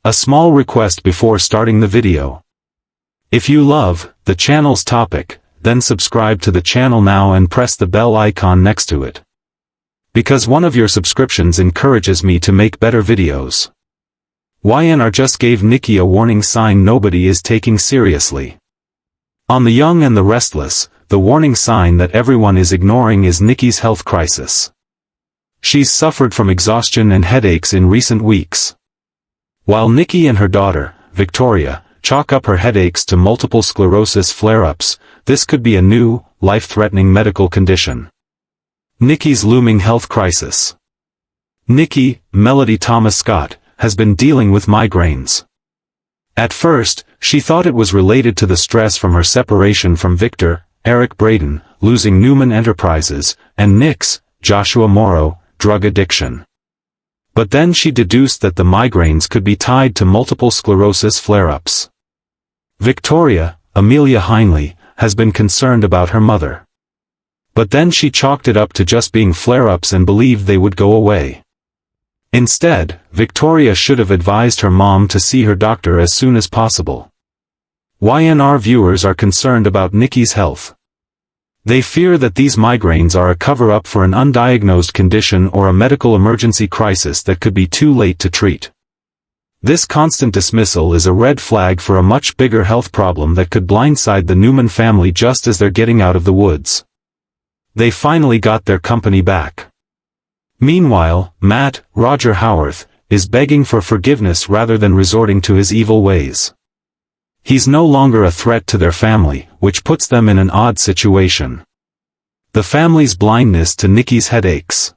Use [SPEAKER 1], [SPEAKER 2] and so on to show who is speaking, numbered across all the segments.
[SPEAKER 1] A small request before starting the video. If you love the channel's topic, then subscribe to the channel now and press the bell icon next to it. Because one of your subscriptions encourages me to make better videos. Y&R just gave Nikki a warning sign nobody is taking seriously. On The Young and the Restless, the warning sign that everyone is ignoring is Nikki's health crisis. She's suffered from exhaustion and headaches in recent weeks. While Nikki and her daughter, Victoria, chalk up her headaches to multiple sclerosis flare-ups, this could be a new, life-threatening medical condition. Nikki's looming health crisis. Nikki, Melody Thomas Scott, has been dealing with migraines. At first, she thought it was related to the stress from her separation from Victor, Eric Braden, losing Newman Enterprises, and Nick's, Joshua Morrow, drug addiction. But then she deduced that the migraines could be tied to multiple sclerosis flare-ups. Victoria, Amelia Heinley, has been concerned about her mother. But then she chalked it up to just being flare-ups and believed they would go away. Instead, Victoria should have advised her mom to see her doctor as soon as possible. Y&R viewers are concerned about Nikki's health. They fear that these migraines are a cover-up for an undiagnosed condition or a medical emergency crisis that could be too late to treat. This constant dismissal is a red flag for a much bigger health problem that could blindside the Newman family just as they're getting out of the woods. They finally got their company back. Meanwhile, Matt, Roger Howarth, is begging for forgiveness rather than resorting to his evil ways. He's no longer a threat to their family, which puts them in an odd situation. The family's blindness to Nikki's headaches.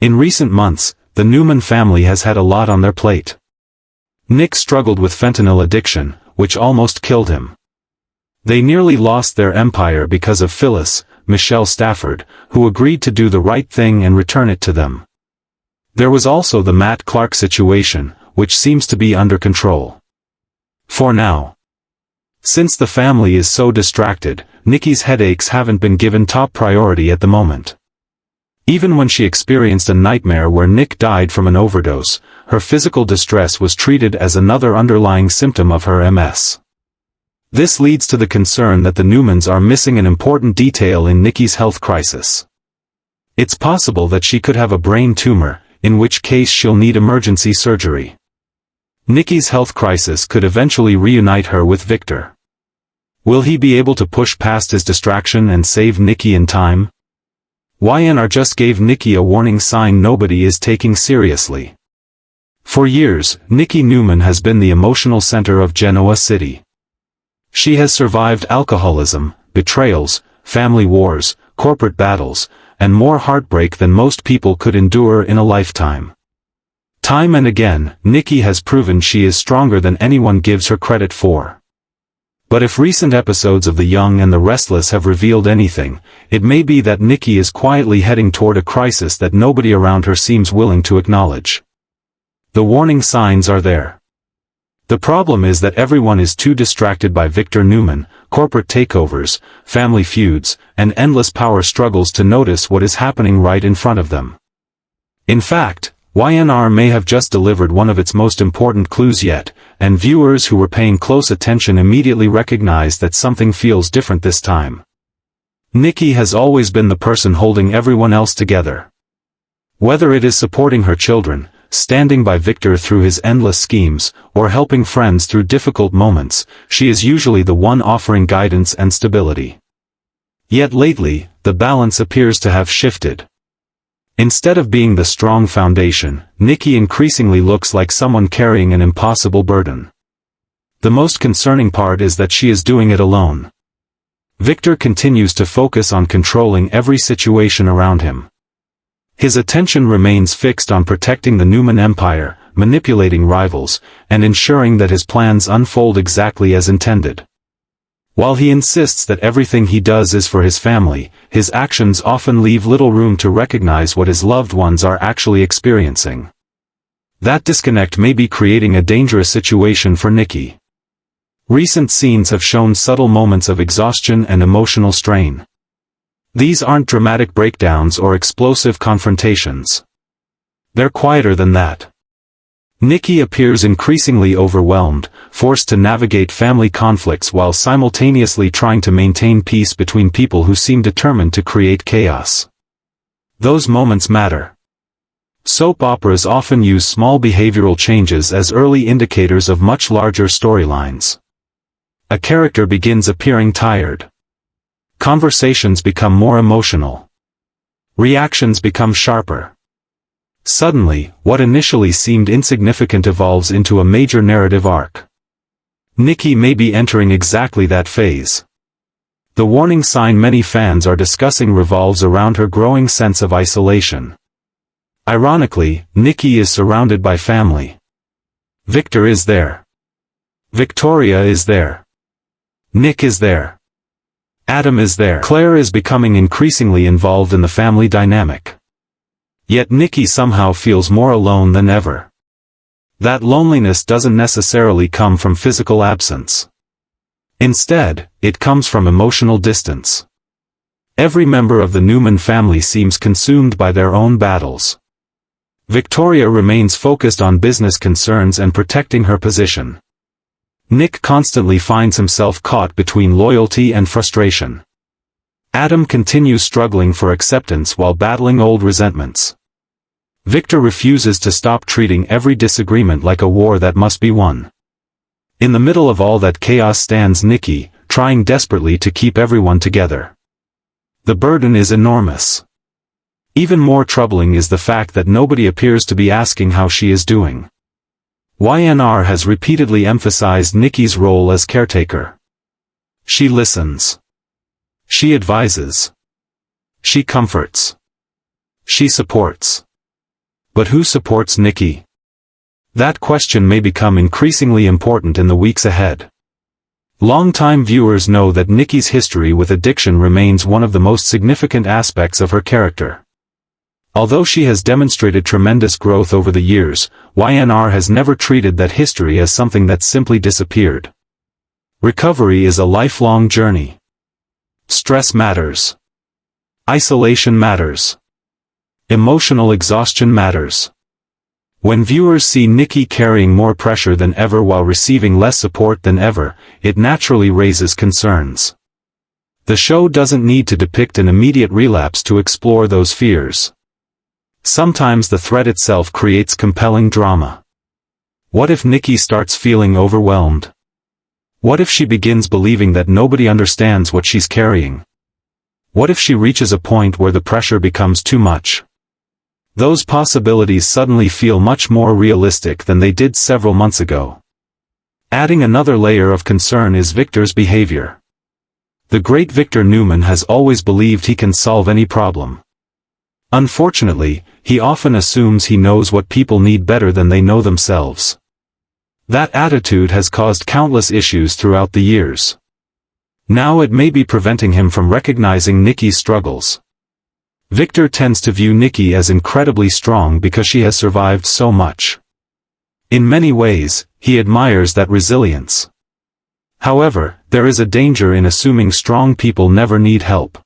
[SPEAKER 1] In recent months, the Newman family has had a lot on their plate. Nick struggled with fentanyl addiction, which almost killed him. They nearly lost their empire because of Phyllis, Michelle Stafford, who agreed to do the right thing and return it to them. There was also the Matt Clark situation, which seems to be under control. For now. Since the family is so distracted, Nikki's headaches haven't been given top priority at the moment. Even when she experienced a nightmare where Nick died from an overdose, her physical distress was treated as another underlying symptom of her MS. This leads to the concern that the Newmans are missing an important detail in Nikki's health crisis. It's possible that she could have a brain tumor, in which case she'll need emergency surgery. Nikki's health crisis could eventually reunite her with Victor. Will he be able to push past his distraction and save Nikki in time? Y&R just gave Nikki a warning sign nobody is taking seriously. For years, Nikki Newman has been the emotional center of Genoa City. She has survived alcoholism, betrayals, family wars, corporate battles, and more heartbreak than most people could endure in a lifetime. Time and again, Nikki has proven she is stronger than anyone gives her credit for. But if recent episodes of The Young and the Restless have revealed anything, it may be that Nikki is quietly heading toward a crisis that nobody around her seems willing to acknowledge. The warning signs are there. The problem is that everyone is too distracted by Victor Newman, corporate takeovers, family feuds, and endless power struggles to notice what is happening right in front of them. In fact, Y&R may have just delivered one of its most important clues yet, and viewers who were paying close attention immediately recognized that something feels different this time. Nikki has always been the person holding everyone else together. Whether it is supporting her children, standing by Victor through his endless schemes, or helping friends through difficult moments, she is usually the one offering guidance and stability. Yet lately, the balance appears to have shifted. Instead of being the strong foundation, Nikki increasingly looks like someone carrying an impossible burden. The most concerning part is that she is doing it alone. Victor continues to focus on controlling every situation around him. His attention remains fixed on protecting the Newman empire, manipulating rivals, and ensuring that his plans unfold exactly as intended. While he insists that everything he does is for his family, his actions often leave little room to recognize what his loved ones are actually experiencing. That disconnect may be creating a dangerous situation for Nikki. Recent scenes have shown subtle moments of exhaustion and emotional strain. These aren't dramatic breakdowns or explosive confrontations. They're quieter than that. Nikki appears increasingly overwhelmed, forced to navigate family conflicts while simultaneously trying to maintain peace between people who seem determined to create chaos. Those moments matter. Soap operas often use small behavioral changes as early indicators of much larger storylines. A character begins appearing tired. Conversations become more emotional. Reactions become sharper. Suddenly, what initially seemed insignificant evolves into a major narrative arc. Nikki may be entering exactly that phase. The warning sign many fans are discussing revolves around her growing sense of isolation. Ironically, Nikki is surrounded by family. Victor is there. Victoria is there. Nick is there. Adam is there. Claire is becoming increasingly involved in the family dynamic. Yet Nikki somehow feels more alone than ever. That loneliness doesn't necessarily come from physical absence. Instead, it comes from emotional distance. Every member of the Newman family seems consumed by their own battles. Victoria remains focused on business concerns and protecting her position. Nick constantly finds himself caught between loyalty and frustration. Adam continues struggling for acceptance while battling old resentments. Victor refuses to stop treating every disagreement like a war that must be won. In the middle of all that chaos stands Nikki, trying desperately to keep everyone together. The burden is enormous. Even more troubling is the fact that nobody appears to be asking how she is doing. Y&R has repeatedly emphasized Nikki's role as caretaker. She listens. She advises. She comforts. She supports. But who supports Nikki? That question may become increasingly important in the weeks ahead. Longtime viewers know that Nikki's history with addiction remains one of the most significant aspects of her character. Although she has demonstrated tremendous growth over the years, Y&R has never treated that history as something that simply disappeared. Recovery is a lifelong journey. Stress matters. Isolation matters. Emotional exhaustion matters. When viewers see Nikki carrying more pressure than ever while receiving less support than ever, it naturally raises concerns. The show doesn't need to depict an immediate relapse to explore those fears. Sometimes the threat itself creates compelling drama. What if Nikki starts feeling overwhelmed? What if she begins believing that nobody understands what she's carrying? What if she reaches a point where the pressure becomes too much? Those possibilities suddenly feel much more realistic than they did several months ago. Adding another layer of concern is Victor's behavior. The great Victor Newman has always believed he can solve any problem. Unfortunately, he often assumes he knows what people need better than they know themselves. That attitude has caused countless issues throughout the years. Now it may be preventing him from recognizing Nikki's struggles. Victor tends to view Nikki as incredibly strong because she has survived so much. In many ways, he admires that resilience. However, there is a danger in assuming strong people never need help.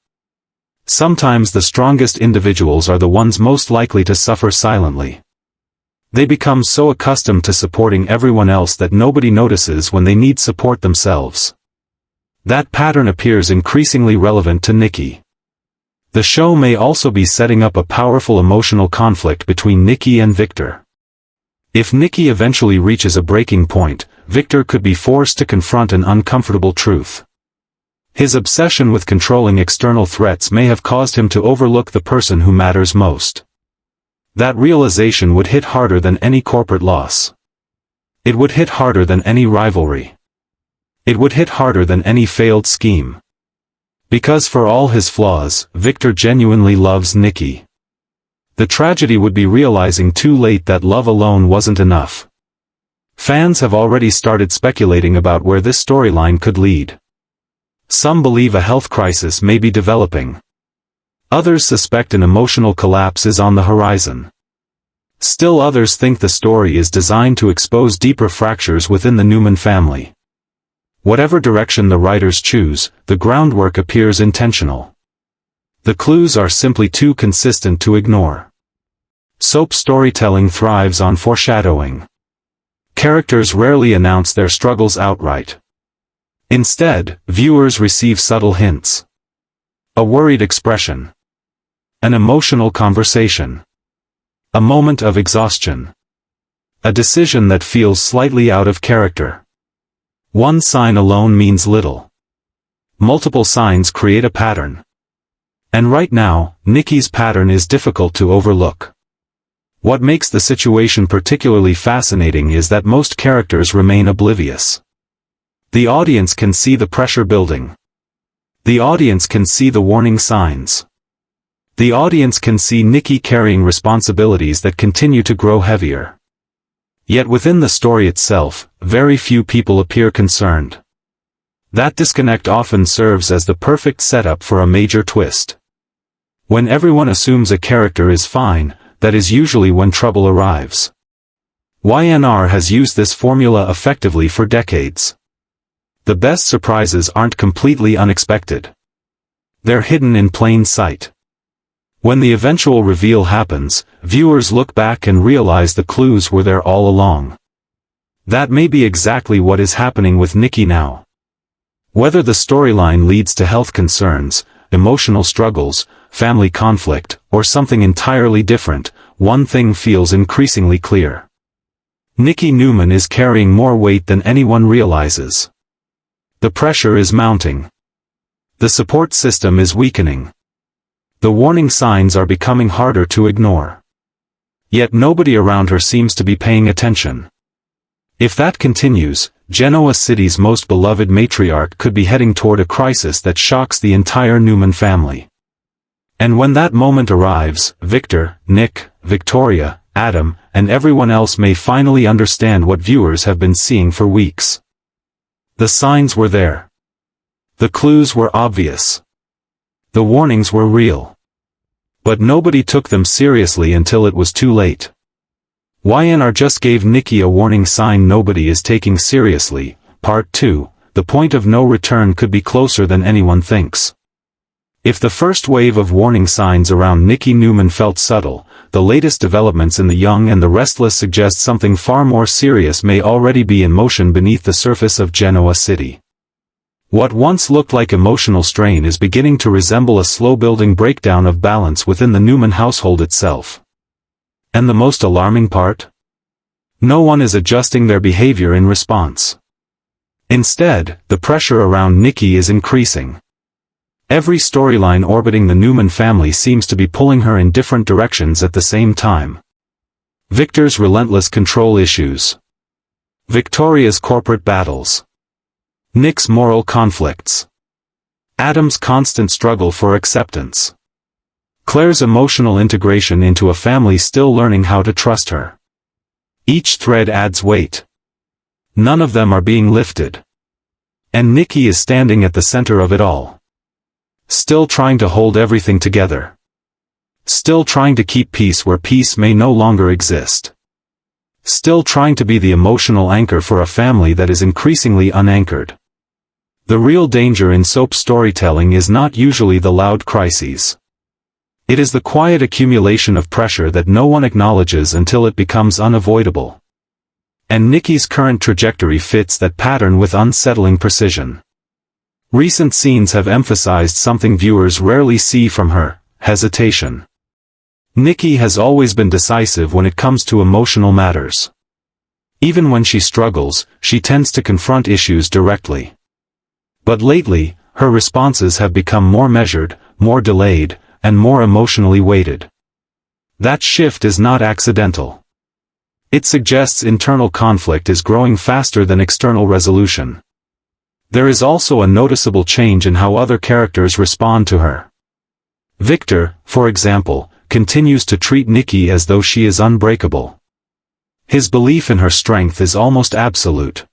[SPEAKER 1] Sometimes the strongest individuals are the ones most likely to suffer silently. They become so accustomed to supporting everyone else that nobody notices when they need support themselves. That pattern appears increasingly relevant to Nikki. The show may also be setting up a powerful emotional conflict between Nikki and Victor. If Nikki eventually reaches a breaking point, Victor could be forced to confront an uncomfortable truth. His obsession with controlling external threats may have caused him to overlook the person who matters most. That realization would hit harder than any corporate loss. It would hit harder than any rivalry. It would hit harder than any failed scheme. Because for all his flaws, Victor genuinely loves Nikki. The tragedy would be realizing too late that love alone wasn't enough. Fans have already started speculating about where this storyline could lead. Some believe a health crisis may be developing. Others suspect an emotional collapse is on the horizon. Still others think the story is designed to expose deeper fractures within the Newman family. Whatever direction the writers choose, the groundwork appears intentional. The clues are simply too consistent to ignore. Soap storytelling thrives on foreshadowing. Characters rarely announce their struggles outright. Instead, viewers receive subtle hints. A worried expression. An emotional conversation. A moment of exhaustion. A decision that feels slightly out of character. One sign alone means little. Multiple signs create a pattern. And right now, Nikki's pattern is difficult to overlook. What makes the situation particularly fascinating is that most characters remain oblivious. The audience can see the pressure building. The audience can see the warning signs. The audience can see Nikki carrying responsibilities that continue to grow heavier. Yet within the story itself, very few people appear concerned. That disconnect often serves as the perfect setup for a major twist. When everyone assumes a character is fine, that is usually when trouble arrives. Y&R has used this formula effectively for decades. The best surprises aren't completely unexpected. They're hidden in plain sight. When the eventual reveal happens, viewers look back and realize the clues were there all along. That may be exactly what is happening with Nikki now. Whether the storyline leads to health concerns, emotional struggles, family conflict, or something entirely different, one thing feels increasingly clear. Nikki Newman is carrying more weight than anyone realizes. The pressure is mounting. The support system is weakening. The warning signs are becoming harder to ignore. Yet nobody around her seems to be paying attention. If that continues, Genoa City's most beloved matriarch could be heading toward a crisis that shocks the entire Newman family. And when that moment arrives, Victor, Nick, Victoria, Adam, and everyone else may finally understand what viewers have been seeing for weeks. The signs were there. The clues were obvious. The warnings were real. But nobody took them seriously until it was too late. Y&R just gave Nikki a warning sign nobody is taking seriously. Part 2, the point of no return could be closer than anyone thinks. If the first wave of warning signs around Nikki Newman felt subtle, the latest developments in The Young and the Restless suggest something far more serious may already be in motion beneath the surface of Genoa City. What once looked like emotional strain is beginning to resemble a slow-building breakdown of balance within the Newman household itself. And the most alarming part? No one is adjusting their behavior in response. Instead, the pressure around Nikki is increasing. Every storyline orbiting the Newman family seems to be pulling her in different directions at the same time. Victor's relentless control issues. Victoria's corporate battles. Nick's moral conflicts. Adam's constant struggle for acceptance. Claire's emotional integration into a family still learning how to trust her. Each thread adds weight. None of them are being lifted. And Nikki is standing at the center of it all. Still trying to hold everything together. Still trying to keep peace where peace may no longer exist. Still trying to be the emotional anchor for a family that is increasingly unanchored. The real danger in soap storytelling is not usually the loud crises. It is the quiet accumulation of pressure that no one acknowledges until it becomes unavoidable. And Nikki's current trajectory fits that pattern with unsettling precision. Recent scenes have emphasized something viewers rarely see from her: hesitation. Nikki has always been decisive when it comes to emotional matters. Even when she struggles, she tends to confront issues directly. But lately, her responses have become more measured, more delayed, and more emotionally weighted. That shift is not accidental. It suggests internal conflict is growing faster than external resolution. There is also a noticeable change in how other characters respond to her. Victor, for example, continues to treat Nikki as though she is unbreakable. His belief in her strength is almost absolute.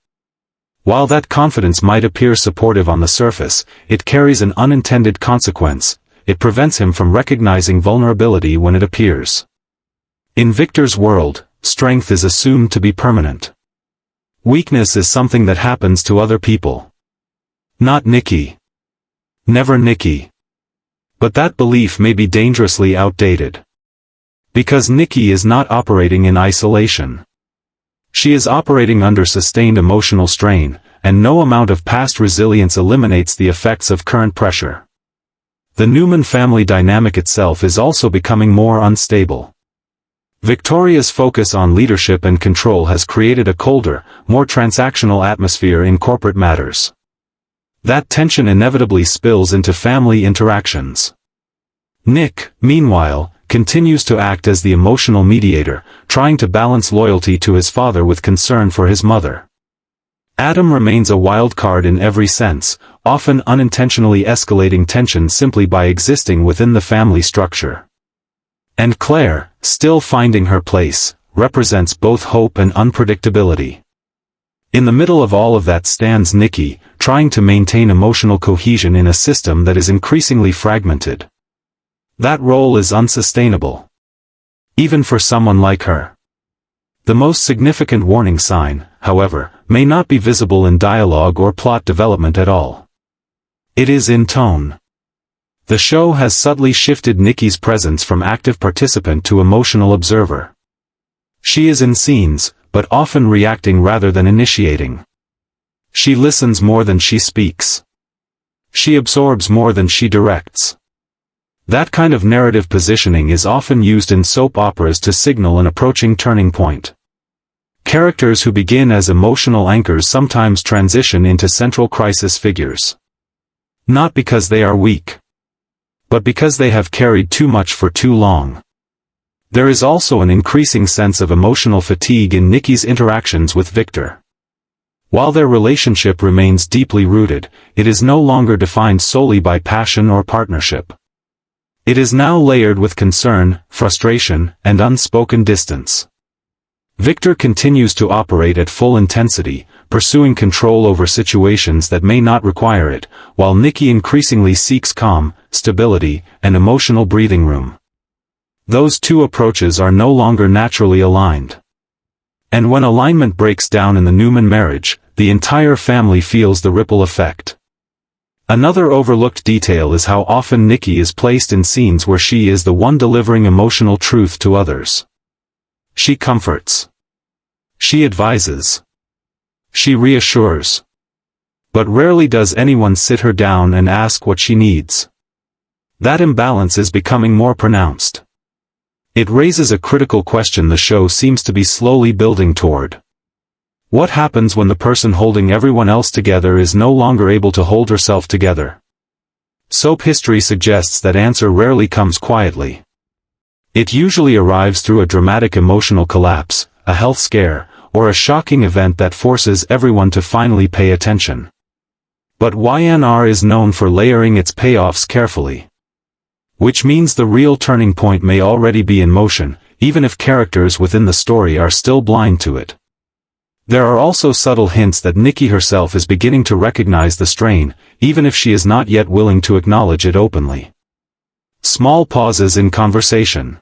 [SPEAKER 1] While that confidence might appear supportive on the surface, it carries an unintended consequence: it prevents him from recognizing vulnerability when it appears. In Victor's world, strength is assumed to be permanent. Weakness is something that happens to other people. Not Nikki. Never Nikki. But that belief may be dangerously outdated. Because Nikki is not operating in isolation. She is operating under sustained emotional strain, and no amount of past resilience eliminates the effects of current pressure. The Newman family dynamic itself is also becoming more unstable. Victoria's focus on leadership and control has created a colder, more transactional atmosphere in corporate matters. That tension inevitably spills into family interactions. Nick, meanwhile, continues to act as the emotional mediator, trying to balance loyalty to his father with concern for his mother. Adam remains a wild card in every sense, often unintentionally escalating tension simply by existing within the family structure. And Claire, still finding her place, represents both hope and unpredictability. In the middle of all of that stands Nikki, trying to maintain emotional cohesion in a system that is increasingly fragmented. That role is unsustainable. Even for someone like her. The most significant warning sign, however, may not be visible in dialogue or plot development at all. It is in tone. The show has subtly shifted Nikki's presence from active participant to emotional observer. She is in scenes, but often reacting rather than initiating. She listens more than she speaks. She absorbs more than she directs. That kind of narrative positioning is often used in soap operas to signal an approaching turning point. Characters who begin as emotional anchors sometimes transition into central crisis figures. Not because they are weak, but because they have carried too much for too long. There is also an increasing sense of emotional fatigue in Nikki's interactions with Victor. While their relationship remains deeply rooted, it is no longer defined solely by passion or partnership. It is now layered with concern, frustration, and unspoken distance. Victor continues to operate at full intensity, pursuing control over situations that may not require it, while Nikki increasingly seeks calm, stability, and emotional breathing room. Those two approaches are no longer naturally aligned. And when alignment breaks down in the Newman marriage, the entire family feels the ripple effect. Another overlooked detail is how often Nikki is placed in scenes where she is the one delivering emotional truth to others. She comforts. She advises. She reassures. But rarely does anyone sit her down and ask what she needs. That imbalance is becoming more pronounced. It raises a critical question the show seems to be slowly building toward. What happens when the person holding everyone else together is no longer able to hold herself together? Soap history suggests that answer rarely comes quietly. It usually arrives through a dramatic emotional collapse, a health scare, or a shocking event that forces everyone to finally pay attention. But Y&R is known for layering its payoffs carefully. Which means the real turning point may already be in motion, even if characters within the story are still blind to it. There are also subtle hints that Nikki herself is beginning to recognize the strain, even if she is not yet willing to acknowledge it openly. Small pauses in conversation.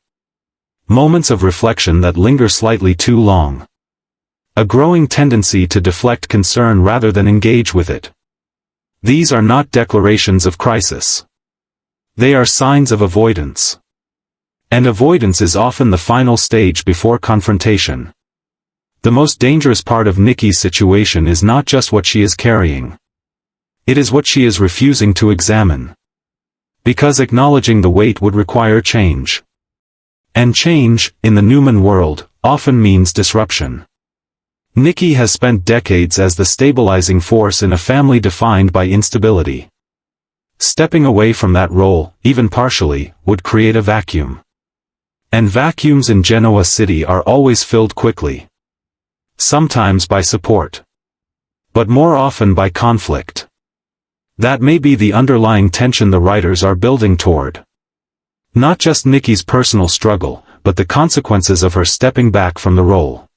[SPEAKER 1] Moments of reflection that linger slightly too long. A growing tendency to deflect concern rather than engage with it. These are not declarations of crisis. They are signs of avoidance. And avoidance is often the final stage before confrontation. The most dangerous part of Nikki's situation is not just what she is carrying. It is what she is refusing to examine. Because acknowledging the weight would require change. And change, in the Newman world, often means disruption. Nikki has spent decades as the stabilizing force in a family defined by instability. Stepping away from that role, even partially, would create a vacuum. And vacuums in Genoa City are always filled quickly. Sometimes by support. But more often by conflict. That may be the underlying tension the writers are building toward. Not just Nikki's personal struggle, but the consequences of her stepping back from the role.